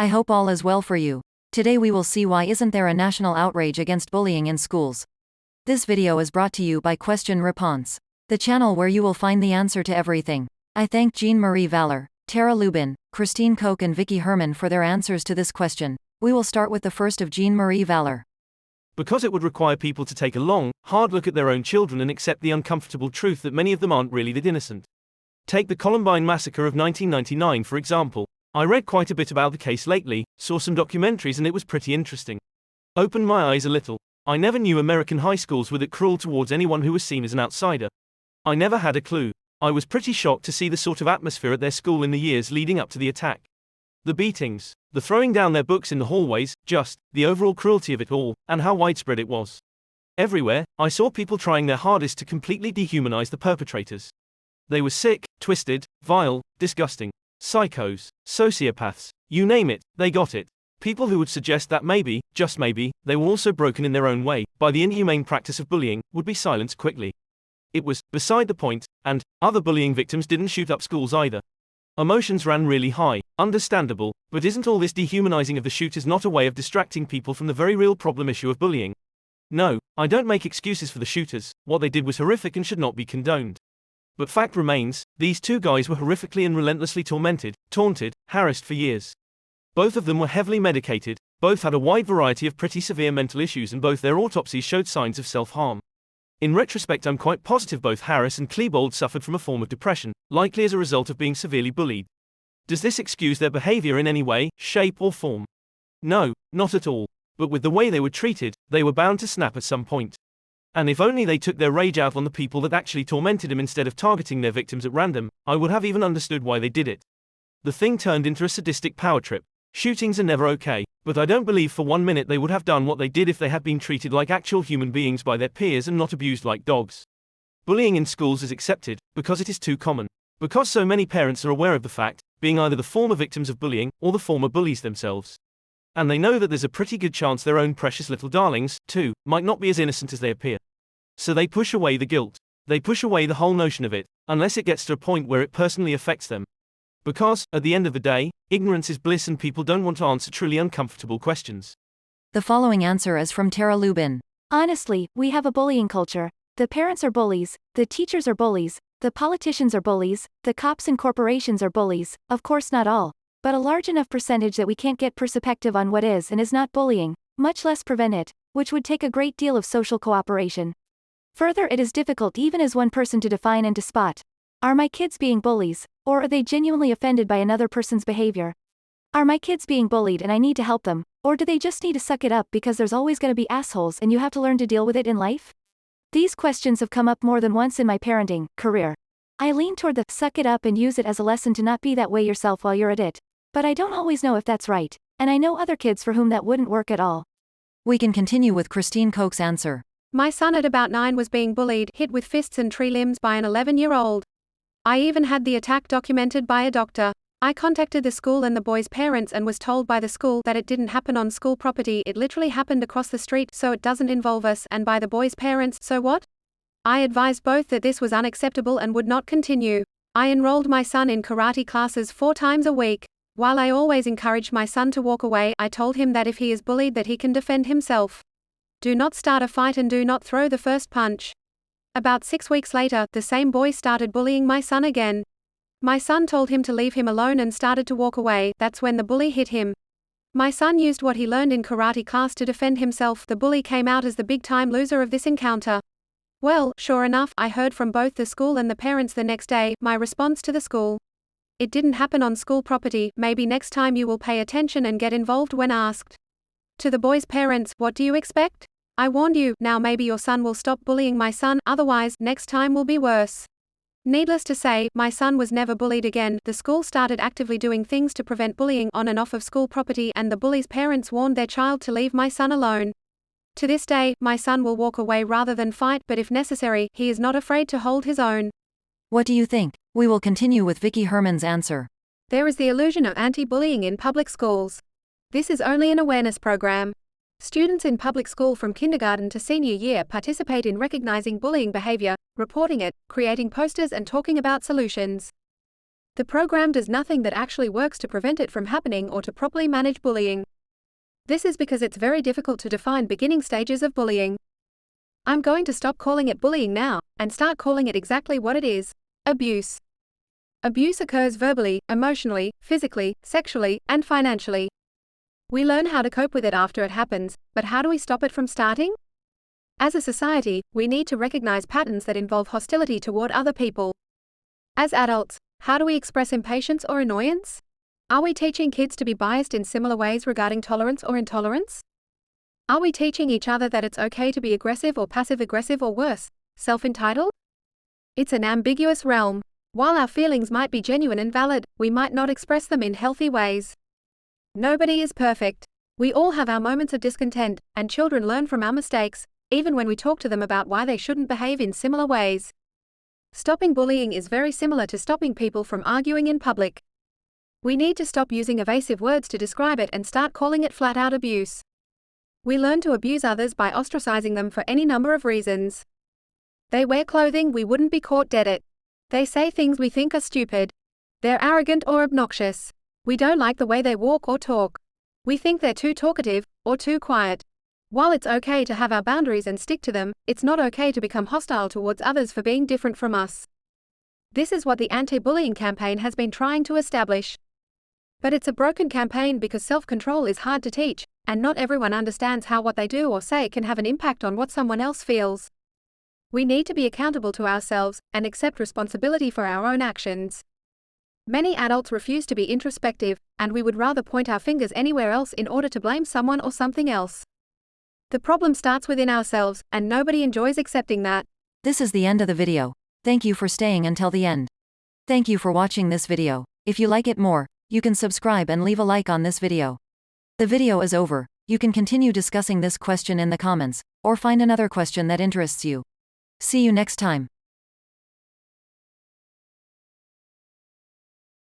I hope all is well for you. Today we will see why isn't there a national outrage against bullying in schools. This video is brought to you by Question Response, the channel where you will find the answer to everything. I thank JeanMarie Valor, Terra Lubin, Christine Koch and Vicki Herman for their answers to this question. We will start with the first of JeanMarie Valor. Because it would require people to take a long, hard look at their own children and accept the uncomfortable truth that many of them aren't really that innocent. Take the Columbine Massacre of 1999 for example. I read quite a bit about the case lately, saw some documentaries and it was pretty interesting. Opened my eyes a little. I never knew American high schools were that cruel towards anyone who was seen as an outsider. I never had a clue. I was pretty shocked to see the sort of atmosphere at their school in the years leading up to the attack. The beatings, the throwing down their books in the hallways, just the overall cruelty of it all, and how widespread it was. Everywhere, I saw people trying their hardest to completely dehumanize the perpetrators. They were sick, twisted, vile, disgusting. Psychos, sociopaths, you name it, they got it. People who would suggest that maybe, just maybe, they were also broken in their own way by the inhumane practice of bullying would be silenced quickly. It was beside the point, and other bullying victims didn't shoot up schools either. Emotions ran really high, understandable, but isn't all this dehumanizing of the shooters not a way of distracting people from the very real problem issue of bullying? No, I don't make excuses for the shooters. What they did was horrific and should not be condoned. But fact remains, these two guys were horrifically and relentlessly tormented, taunted, harassed for years. Both of them were heavily medicated, both had a wide variety of pretty severe mental issues and both their autopsies showed signs of self-harm. In retrospect I'm quite positive both Harris and Klebold suffered from a form of depression, likely as a result of being severely bullied. Does this excuse their behavior in any way, shape or form? No, not at all. But with the way they were treated, they were bound to snap at some point. And if only they took their rage out on the people that actually tormented them instead of targeting their victims at random, I would have even understood why they did it. The thing turned into a sadistic powertrip. Shootings are never okay, but I don't believe for 1 minute they would have done what they did if they had been treated like actual human beings by their peers and not abused like dogs. Bullying in schools is accepted, because it is too common. Because so many parents are aware of the fact, being either the former victims of bullying, or the former bullies themselves. And they know that there's a pretty good chance their own precious little darlings, too, might not be as innocent as they appear. So they push away the guilt. They push away the whole notion of it, unless it gets to a point where it personally affects them. Because, at the end of the day, ignorance is bliss and people don't want to answer truly uncomfortable questions. The following answer is from Terra Lubin. Honestly, we have a bullying culture. The parents are bullies, the teachers are bullies, the politicians are bullies, the cops and corporations are bullies, of course not all, but a large enough percentage that we can't get perspective on what is and is not bullying, much less prevent it, which would take a great deal of social cooperation. Further, it is difficult even as one person to define and to spot. Are my kids being bullies, or are they genuinely offended by another person's behavior? Are my kids being bullied and I need to help them, or do they just need to suck it up because there's always going to be assholes and you have to learn to deal with it in life? These questions have come up more than once in my parenting career. I lean toward the suck it up and use it as a lesson to not be that way yourself while you're at it. But I don't always know if that's right, and I know other kids for whom that wouldn't work at all. We can continue with Christine Koch's answer. My son at about 9 was being bullied, hit with fists and tree limbs by an 11-year-old. I even had the attack documented by a doctor. I contacted the school and the boy's parents and was told by the school that it didn't happen on school property, it literally happened across the street, so it doesn't involve us, and by the boy's parents, so what? I advised both that this was unacceptable and would not continue. I enrolled my son in karate classes 4 times a week. While I always encouraged my son to walk away, I told him that if he is bullied that he can defend himself. Do not start a fight and do not throw the first punch. About 6 weeks later, the same boy started bullying my son again. My son told him to leave him alone and started to walk away. That's when the bully hit him. My son used what he learned in karate class to defend himself. The bully came out as the big-time loser of this encounter. Well, sure enough, I heard from both the school and the parents the next day. My response to the school: it didn't happen on school property, maybe next time you will pay attention and get involved when asked. To the boy's parents, what do you expect? I warned you, now maybe your son will stop bullying my son, otherwise, next time will be worse. Needless to say, my son was never bullied again. The school started actively doing things to prevent bullying on and off of school property, and the bully's parents warned their child to leave my son alone. To this day, my son will walk away rather than fight, but if necessary, he is not afraid to hold his own. What do you think? We will continue with Vicki Herman's answer. There is the illusion of anti-bullying in public schools. This is only an awareness program. Students in public school from kindergarten to senior year participate in recognizing bullying behavior, reporting it, creating posters and talking about solutions. The program does nothing that actually works to prevent it from happening or to properly manage bullying. This is because it's very difficult to define beginning stages of bullying. I'm going to stop calling it bullying now, and start calling it exactly what it is: abuse. Abuse occurs verbally, emotionally, physically, sexually, and financially. We learn how to cope with it after it happens, but how do we stop it from starting? As a society, we need to recognize patterns that involve hostility toward other people. As adults, how do we express impatience or annoyance? Are we teaching kids to be biased in similar ways regarding tolerance or intolerance? Are we teaching each other that it's okay to be aggressive or passive-aggressive or worse, self-entitled? It's an ambiguous realm. While our feelings might be genuine and valid, we might not express them in healthy ways. Nobody is perfect. We all have our moments of discontent, and children learn from our mistakes, even when we talk to them about why they shouldn't behave in similar ways. Stopping bullying is very similar to stopping people from arguing in public. We need to stop using evasive words to describe it and start calling it flat-out abuse. We learn to abuse others by ostracizing them for any number of reasons. They wear clothing we wouldn't be caught dead at. They say things we think are stupid. They're arrogant or obnoxious. We don't like the way they walk or talk. We think they're too talkative, or too quiet. While it's okay to have our boundaries and stick to them, it's not okay to become hostile towards others for being different from us. This is what the anti-bullying campaign has been trying to establish. But it's a broken campaign because self-control is hard to teach, and not everyone understands how what they do or say can have an impact on what someone else feels. We need to be accountable to ourselves, and accept responsibility for our own actions. Many adults refuse to be introspective, and we would rather point our fingers anywhere else in order to blame someone or something else. The problem starts within ourselves, and nobody enjoys accepting that. This is the end of the video. Thank you for staying until the end. Thank you for watching this video. If you like it more, you can subscribe and leave a like on this video. The video is over. You can continue discussing this question in the comments, or find another question that interests you. See you next time.